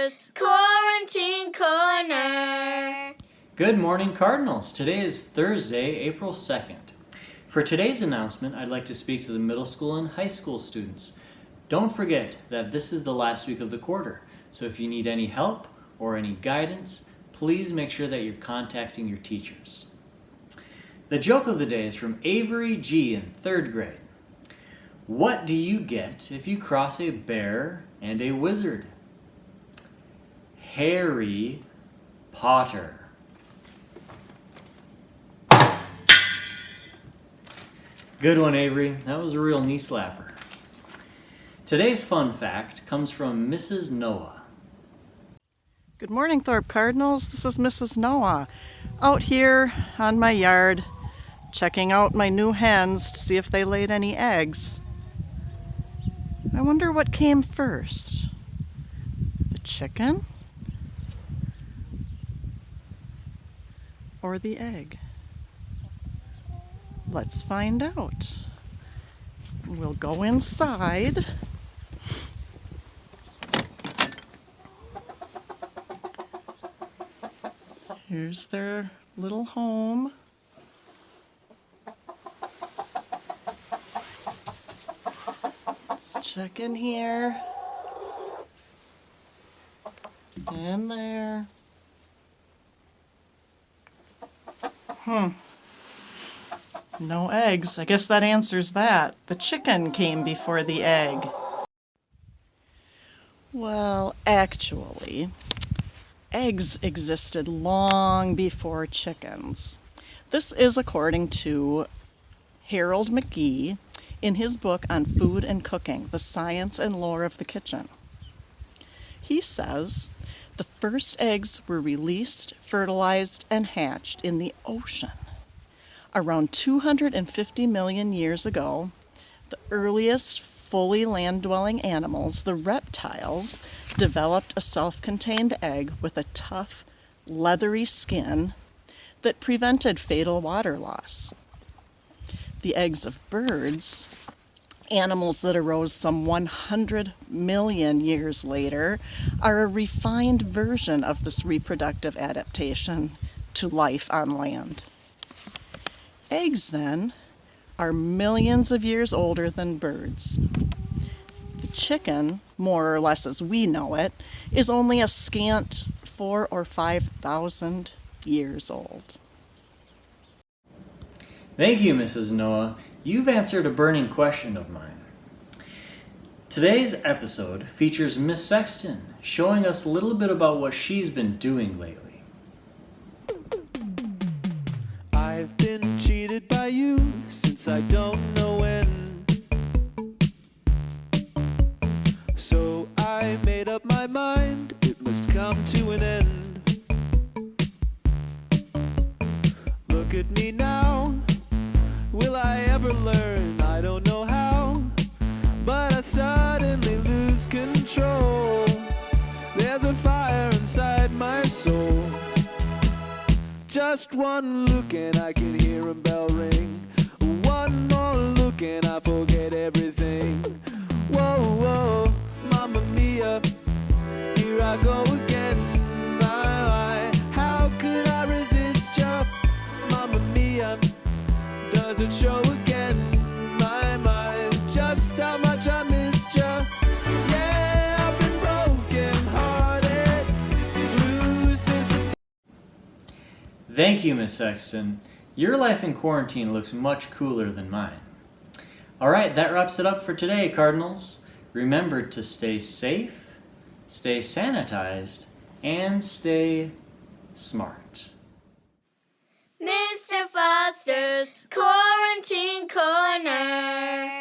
Foster's Quarantine Corner. Good morning, Cardinals. Today is Thursday, April 2nd. For today's announcement, I'd like to speak to the middle school and high school students. Don't forget that this is the last week of the quarter, so if you need any help or any guidance, please make sure that you're contacting your teachers. The joke of the day is from Avery G. in 3rd grade. What do you get if you cross a bear and a wizard? Harry Potter. Good one, Avery. That was a real knee slapper. Today's fun fact comes from Mrs. Noah. Good morning, Thorpe Cardinals. This is Mrs. Noah, out here on my yard, checking out my new hens to see if they laid any eggs. I wonder what came first. The chicken or the egg? Let's find out. We'll go inside. Here's their little home. Let's check in here. And there. No eggs. I guess that answers that. The chicken came before the egg. Well, actually, eggs existed long before chickens. This is according to Harold McGee in his book on food and cooking, The Science and Lore of the Kitchen. He says the first eggs were released, fertilized, and hatched in the ocean. Around 250 million years ago, the earliest fully land-dwelling animals, the reptiles, developed a self-contained egg with a tough, leathery skin that prevented fatal water loss. The eggs of birds, animals that arose some 100 million years later, are a refined version of this reproductive adaptation to life on land. Eggs, then, are millions of years older than birds. The chicken, more or less as we know it, is only a scant 4,000 or 5,000 years old. Thank you, Mrs. Noah. You've answered a burning question of mine. Today's episode features Miss Sexton showing us a little bit about what she's been doing lately. I've been cheated by you since I don't know when. So I made up my mind, it must come to an end. Look at me now, will I ever learn? I don't know how, but I suddenly lose control. There's a fire inside my soul. Just one look and I can hear a bell ring. One more look and I forget everything. Whoa, whoa, Mamma Mia, here I go again. My, how could I resist ya? Mamma Mia, does it show again? My, just how much I missed ya. Yeah, I've been broken hearted, blue since the... Thank you, Miss Sexton. Your life in quarantine looks much cooler than mine. All right, that wraps it up for today, Cardinals. Remember to stay safe, stay sanitized, and stay smart. Mr. Foster's Quarantine Corner.